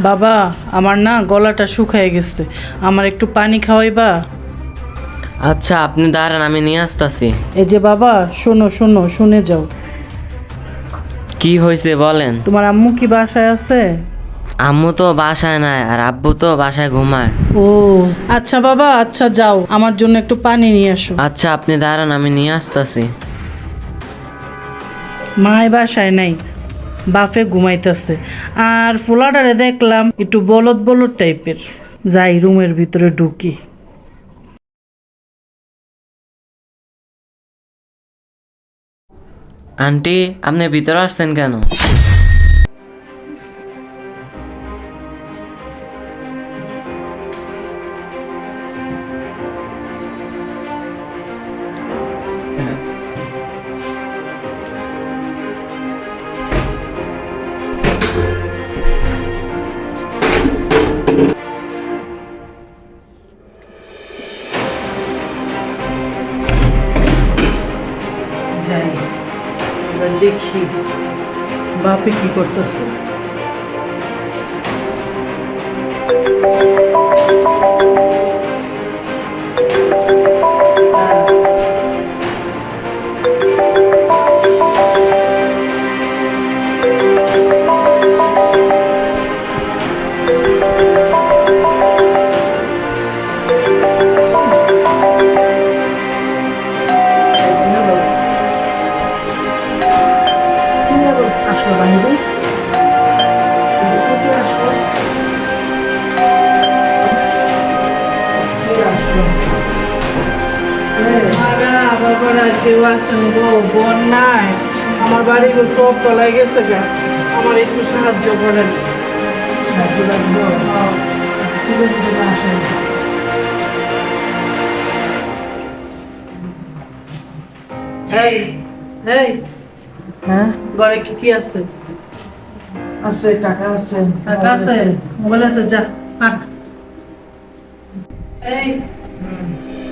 বাবা, আমার না গলাটা শুকায় গেছে, আমার একটু পানি খাওয়াইবা? আচ্ছা, আপনি দাঁড়ান, আমি নিয়ে আসতেছি। এই যে বাবা, শোনো শোনো, শুনে যাও। কি হয়েছে বলেন? তোমার আম্মু কি বাসায় আছে? আম্মু তো বাসায় নাই, আর আব্বু তো বাসায় ঘুমায়। ও আচ্ছা বাবা, আচ্ছা যাও, আমার জন্য একটু পানি নিয়ে আসো। আচ্ছা, আপনি দাঁড়ান, আমি নিয়ে আসতেছি। মায় বাসায় নাই, বাপে ঘুমাইতেছে। আর ফুলাডারে দেখলাম একটু বলদ বলদ টাইপের। যাই রুমের ভিতরে ঢুকি। আন্টি, আপনি ভিতরে আসছেন কেন? যাই, এবার দেখি বাপে কি করতেছে। আসলো বাহিরে, আসলো বাবারা, কেউ আসেন গো, বন্যায় আমার বাড়িগুলো সব তলায় গেছে গা, আমার একটু সাহায্য করেন। সাহায্য লাগবে? ঠিক আছে, তুমি আসেন। এই এই, হ্যাঁ ঘরে কি কি আছে? আছে, টাকা আছে, টাকা আছে, মোবাইল আছে, যা হাট। এই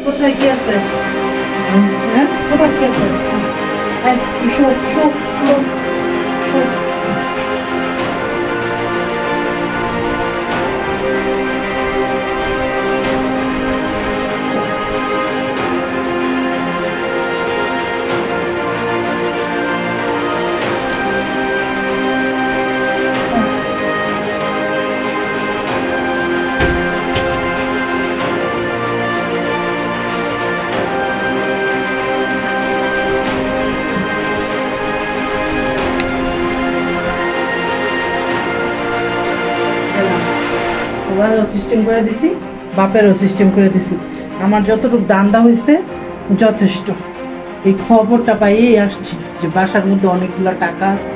কোথায় কি আছে? হ্যাঁ, কোথায় কি আছে? এই শোক শোক শোক শোক। ওভারও সিস্টেম করে দিছি, বাপেরও সিস্টেম করে দিছি। আমার যতটুকু দান্দা হয়েছে যথেষ্ট। এই খবরটা পাইয়েই আসছি যে বাসার মধ্যে অনেকগুলো টাকা আছে।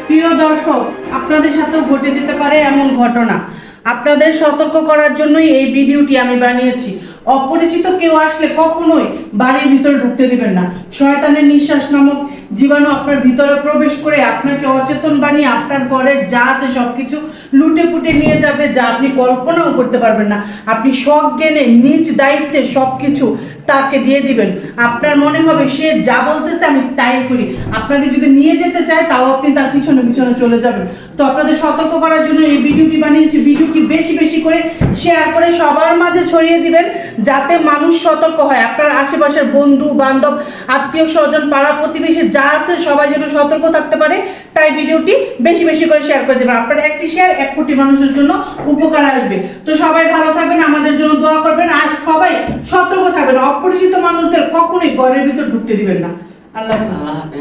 প্রিয় দর্শক, আপনাদের সাথেও ঘটে যেতে পারে এমন ঘটনা। আপনাদের সতর্ক করার জন্যই এই ভিডিওটি আমি বানিয়েছি। অপরিচিত কেউ আসলে কখনোই বাড়ির ভিতরে ঢুকতে দিবেন না। শয়তানের নিঃশ্বাস নামক জীবাণু আপনার ভিতরে প্রবেশ করে আপনাকে অচেতন বানিয়ে আপনার ঘরের যা আছে সবকিছু লুটে পুটে নিয়ে যাবে, যা আপনি কল্পনাও করতে পারবেন না। আপনি সজ্ঞানে নিজ দায়িত্বে সবকিছু তাকে দিয়ে দিবেন। আপনার মনে হবে সে যা বলতেছে আমি তাই করি। আপনাকে যদি নিয়ে যেতে চায় তাও আপনি তার পিছনে পিছনে চলে যাবেন। তো আপনাদের সতর্ক করার জন্য এই ভিডিওটি বানিয়েছি। ভিডিওটি বেশি বেশি করে শেয়ার করে সবার মাঝে ছড়িয়ে দিবেন, যাতে মানুষ সতর্ক হয়। আপনার আশেপাশের বন্ধু বান্ধব, আত্মীয় স্বজন, পাড়া প্রতিবেশী যা আছে সবাই যেন সতর্ক থাকতে পারে। তাই ভিডিওটি বেশি বেশি করে শেয়ার করে দেবেন। আপনার একটি শেয়ার 1 কোটি মানুষের জন্য উপকার আসবে। তো সবাই ভালো থাকবেন, আমাদের জন্য দোয়া করবেন, আর সবাই সতর্ক থাকবেন। অপরিচিত মানুষদের কখনোই ঘরের ভিতর ঢুকতে দিবেন না। আল্লাহ হাফেজ।